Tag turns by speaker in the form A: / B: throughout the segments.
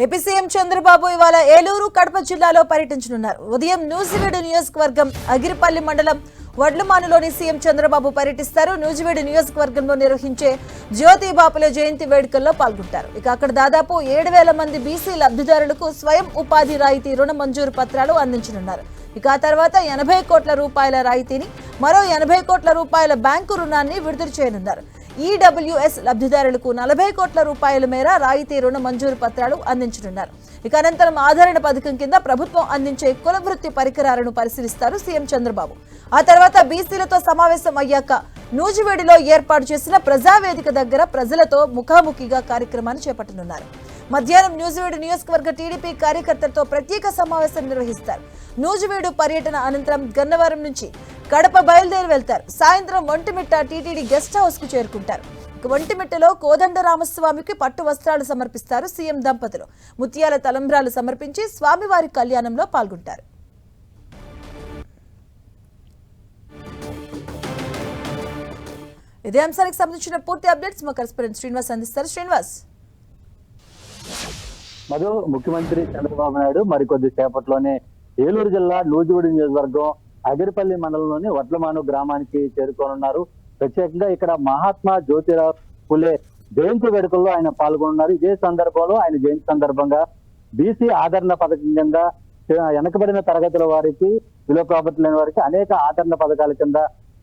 A: AP CM Chandrababu ఇవాళ ఏలూరు కడప జిల్లాలో పర్యటించనున్నారు. ఉదయం నూజివీడు నియోజకవర్గం అగిరిపల్లి మండలం వడ్లమానులోని సీఎం చంద్రబాబు పర్యటిస్తారు. నూజివీడు నియోజకవర్గంలో నిర్వహించే జ్యోతి బాపులే జయంతి వేడుకల్లో పాల్గొంటారు. ఇక అక్కడ దాదాపు 7,000 మంది బీసీ లబ్ధిదారులకు స్వయం ఉపాధి రాయితీ రుణ మంజూరు పత్రాలు అందించనున్నారు. ఇక ఆ తర్వాత 80 కోట్ల రూపాయల రాయితీని, మరో 80 కోట్ల రూపాయల బ్యాంకు రుణాన్ని విడుదల చేయనున్నారు. ఈడబ్ల్యూఎస్ లబ్ధిదారులకు 40 కోట్ల రూపాయల మేర రాయితీ రుణ మంజూరు పత్రాలు అందించనున్నారు. ఇక అనంతరం ఆదరణ పథకం కింద ప్రభుత్వం అందించే కుల వృత్తి పరికరాలను పరిశీలిస్తారు సీఎం చంద్రబాబు. ఆ తర్వాత బీసీలతో సమావేశం అయ్యాక నూజివీడులో ఏర్పాటు చేసిన ప్రజావేదిక దగ్గర ప్రజలతో ముఖాముఖిగా కార్యక్రమాన్ని చేపట్టనున్నారు. మధ్యాహ్నం నూజివీడు నియోజకవర్గ టీడీపీ కార్యకర్తలతో ప్రత్యేక సమావేశం నిర్వహిస్తారు. నూజివీడు పర్యటన అనంతరం గన్నవరం నుంచి కడప బయలుదేరి వెళ్తారు. సాయంత్రం ఒంటిమిట్ట టీటీడీ గెస్ట్ హౌస్ కు చేరుకుంటారు. ఒంటిమిట్టలో కోదండ రామస్వామికి పట్టు వస్త్రాలు సమర్పిస్తారు సీఎం దంపతులు. ముత్యాల తలంబ్రాలు సమర్పించి స్వామివారి కళ్యాణంలో పాల్గొంటారు. ఇదే అంశానికి సంబంధించిన పూర్తి అప్డేట్స్ మా కరెస్పాండెంట్ శ్రీనివాస్ అందిస్తారు. శ్రీనివాస్,
B: మధు, ముఖ్యమంత్రి చంద్రబాబు నాయుడు మరికొద్ది సేపట్లోనే ఏలూరు జిల్లా నూజివీడు నియోజకవర్గం అగిరిపల్లి మండలంలోని వడ్లమాను గ్రామానికి చేరుకోనున్నారు. ప్రత్యేకంగా ఇక్కడ మహాత్మా జ్యోతిరావు ఫులే జయంతి వేడుకల్లో ఆయన పాల్గొన్నారు. ఇదే సందర్భంలో ఆయన జయంతి సందర్భంగా బీసీ ఆదరణ పథకం కింద వెనకబడిన తరగతుల వారికి, విలువ ప్రాపర్టీ లేని వారికి అనేక ఆదరణ పథకాల కింద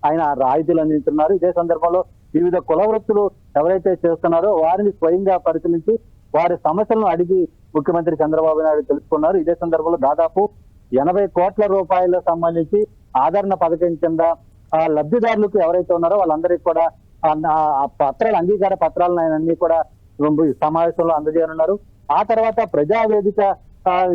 B: ఆయన రాయితీలు అందించున్నారు. ఇదే సందర్భంలో వివిధ కుల వృత్తులు ఎవరైతే చేస్తున్నారో వారిని స్వయంగా పరిశీలించి వారి సమస్యలను అడిగి ముఖ్యమంత్రి చంద్రబాబు నాయుడు తెలుసుకున్నారు. ఇదే సందర్భంలో దాదాపు 80 కోట్ల రూపాయలకు సంబంధించి ఆదరణ పథకం కింద లబ్ధిదారులకు ఎవరైతే ఉన్నారో వాళ్ళందరికీ కూడా పత్రాలు, అంగీకార పత్రాలను ఆయన అన్ని కూడా సమావేశంలో అందజేయనున్నారు. ఆ తర్వాత ప్రజావేదిక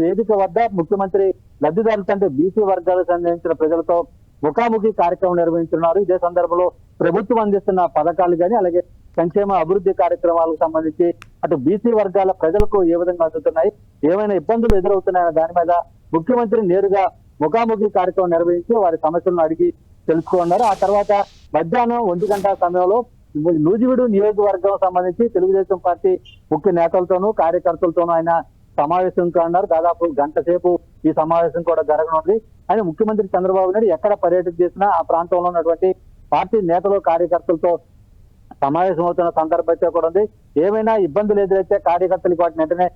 B: వేదిక వద్ద ముఖ్యమంత్రి లబ్ధిదారులతో అంటే బీసీ వర్గాలకు సంబంధించిన ప్రజలతో ముఖాముఖి కార్యక్రమం నిర్వహించున్నారు. ఇదే సందర్భంలో ప్రభుత్వం అందిస్తున్న పథకాలు కానీ, అలాగే సంక్షేమ అభివృద్ధి కార్యక్రమాలకు సంబంధించి అటు బీసీ వర్గాల ప్రజలకు ఏ విధంగా అందుతున్నాయి, ఏమైనా ఇబ్బందులు ఎదురవుతున్నాయన్న దాని మీద ముఖ్యమంత్రి నేరుగా ముఖాముఖి కార్యక్రమం నిర్వహించి వారి సమస్యలను అడిగి తెలుసుకున్నారు. ఆ తర్వాత మధ్యాహ్నం 1 గంట సమయంలో నూజివీడు నియోజకవర్గం సంబంధించి తెలుగుదేశం పార్టీ ముఖ్య నేతలతోనూ కార్యకర్తలతోనూ ఆయన సమావేశం కానున్నారు. దాదాపు గంట సేపు ఈ సమావేశం కూడా జరగనుంది. ఆయన ముఖ్యమంత్రి చంద్రబాబు నాయుడు ఎక్కడ పర్యటన చేసినా ఆ ప్రాంతంలో ఉన్నటువంటి పార్టీ నేతలు, కార్యకర్తలతో సమావేశం అవుతున్న సందర్భం అయితే కూడా ఉంది. ఏమైనా ఇబ్బందులు ఎదురైతే కార్యకర్తలకు వాటిని వెంటనే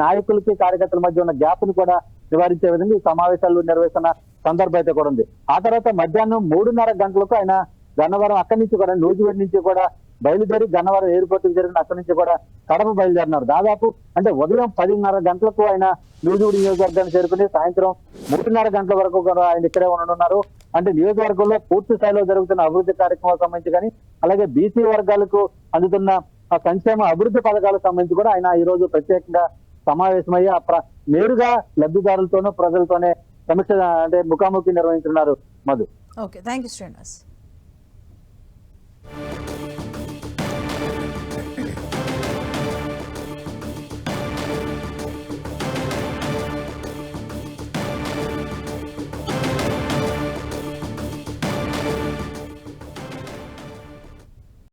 B: నాయకులకి కార్యకర్తల మధ్య ఉన్న గ్యాప్ ని కూడా నివారించే విధంగా ఈ సమావేశాలు నిర్వహిస్తున్న సందర్భం అయితే కూడా ఉంది. ఆ తర్వాత మధ్యాహ్నం 3:30 గంటలకు ఆయన గన్నవరం అక్కడి నుంచి కూడా నూజివీడు నుంచి కూడా బయలుదేరి గన్నవరం ఎయిర్పోర్ట్ కి జరిగిన అక్కడి నుంచి కూడా కడప బయలుదేరినారు. దాదాపు అంటే ఉదయం 10:30 గంటలకు ఆయన నూజివీడు నియోజకవర్గాన్ని చేరుకుని సాయంత్రం 3:30 గంటల వరకు కూడా ఆయన ఇక్కడే ఉండనున్నారు. అంటే నియోజకవర్గంలో పూర్తి స్థాయిలో జరుగుతున్న అభివృద్ధి కార్యక్రమాలకు సంబంధించి కానీ, అలాగే బీసీ వర్గాలకు అందుతున్న సంక్షేమ అభివృద్ధి పథకాలకు సంబంధించి కూడా ఆయన ఈ రోజు ప్రత్యేకంగా సమావేశమయ్యి నేరుగా లబ్ధిదారులతోనూ ప్రజలతోనే సమీక్ష అంటే ముఖాముఖి నిర్వహించున్నారు. Madhu.
A: Okay, thank you Srinivas.